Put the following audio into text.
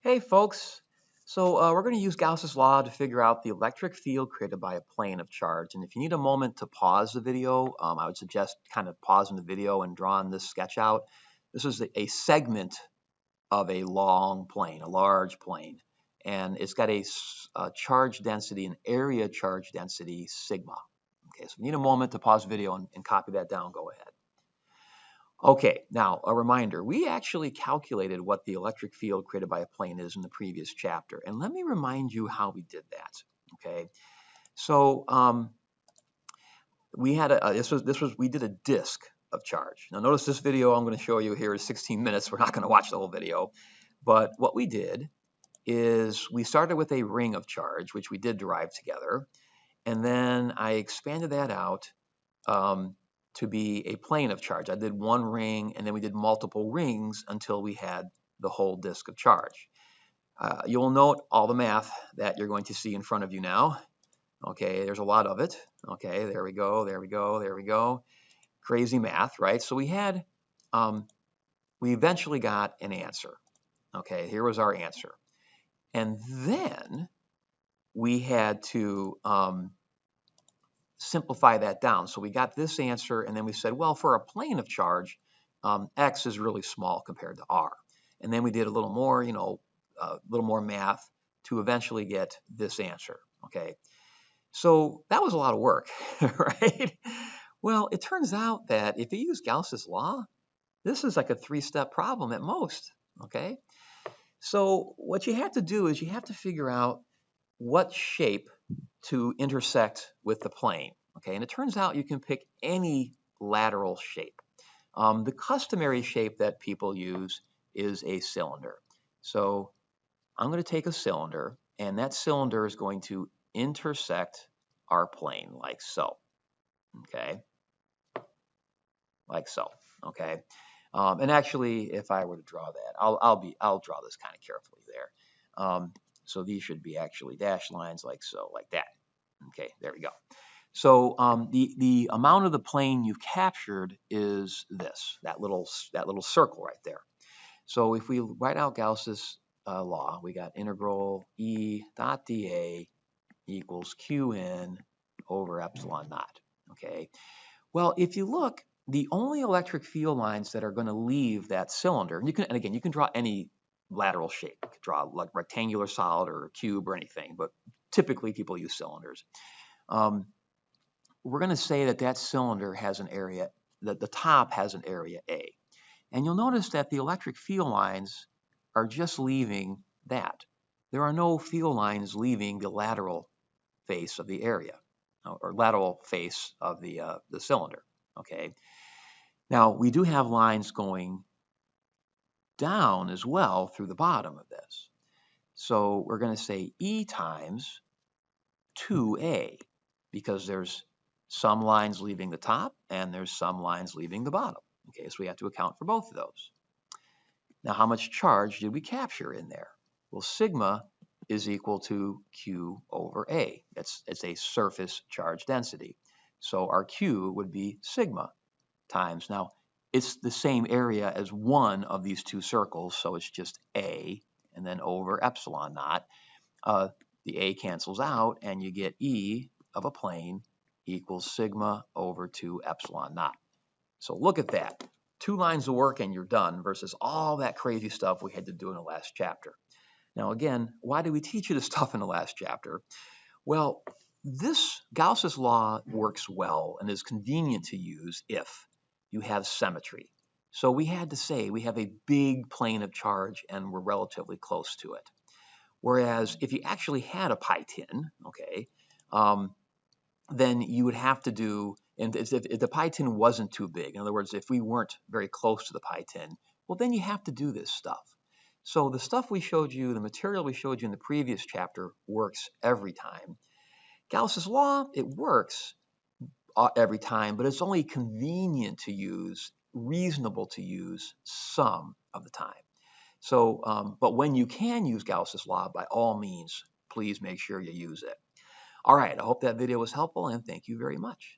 Hey folks, we're going to use Gauss's law to figure out the electric field created by a plane of charge. And if you need a moment to pause the video, I would suggest kind of pausing the video and drawing this sketch out. This is a segment of a long plane, a large plane, and it's got a charge density, an area charge density sigma. Okay, so if you need a moment to pause the video and copy that down, go ahead. Okay, now a reminder, we actually calculated what the electric field created by a plane is in the previous chapter. And let me remind you how we did that. Okay, so we had we did a disk of charge. Now notice this video I'm going to show you here is 16 minutes. We're not going to watch the whole video. But what we did is we started with a ring of charge, which we did derive together. And then I expanded that out to be a plane of charge. I did one ring, and then we did multiple rings until we had the whole disk of charge. You'll note all the math that you're going to see in front of you now. Okay, there's a lot of it. Okay, there we go, there we go, there we go. Crazy math, right? So we eventually got an answer. Okay, here was our answer. And then we had to simplify that down. So we got this answer, and then we said, well, for a plane of charge, x is really small compared to r. And then we did a little more, a little more math to eventually get this answer. Okay, so that was a lot of work, right? Well, it turns out that if you use Gauss's law, this is like a three-step problem at most. Okay, so what you have to do is you have to figure out what shape to intersect with the plane. Okay, and it turns out you can pick any lateral shape. The customary shape that people use is a cylinder. So I'm going to take a cylinder, and that cylinder is going to intersect our plane like so. Okay, like so. Okay, and actually, if I were to draw that, I'll draw this kind of carefully there. So these should be actually dashed lines like so, like that. Okay, there we go. So the amount of the plane you've captured is this, that little circle right there. So if we write out Gauss's law, we got integral E dot dA equals Qn over epsilon naught. Okay. Well, if you look, the only electric field lines that are going to leave that cylinder, and again, you can draw any lateral shape. You can draw like rectangular solid or a cube or anything, but typically people use cylinders. We're going to say that that cylinder has an area, that the top has an area A. And you'll notice that the electric field lines are just leaving that. There are no field lines leaving the lateral face of the area, or lateral face of the cylinder. Okay. Now we do have lines going down as well through the bottom of this. So we're going to say E times 2A, because there's some lines leaving the top and there's some lines leaving the bottom. Okay, so we have to account for both of those. Now, how much charge did we capture in there? Well, sigma is equal to Q over A. It's a surface charge density. So our Q would be sigma times. Now, it's the same area as one of these two circles, so it's just A, and then over epsilon naught. The A cancels out, and you get E of a plane equals sigma over 2 epsilon naught. So look at that. 2 lines of work and you're done versus all that crazy stuff we had to do in the last chapter. Now again, why did we teach you this stuff in the last chapter? Well, this Gauss's law works well and is convenient to use if you have symmetry. So we had to say we have a big plane of charge and we're relatively close to it. Whereas if you actually had a pi tin, okay, then you would have to do, and if the pi tin wasn't too big, in other words, if we weren't very close to the pi tin, well, then you have to do this stuff. So the stuff we showed you, the material we showed you in the previous chapter works every time. Gauss's law, it works every time, but it's only convenient to use, reasonable to use some of the time. So, but when you can use Gauss's law, by all means, please make sure you use it. All right, I hope that video was helpful, and thank you very much.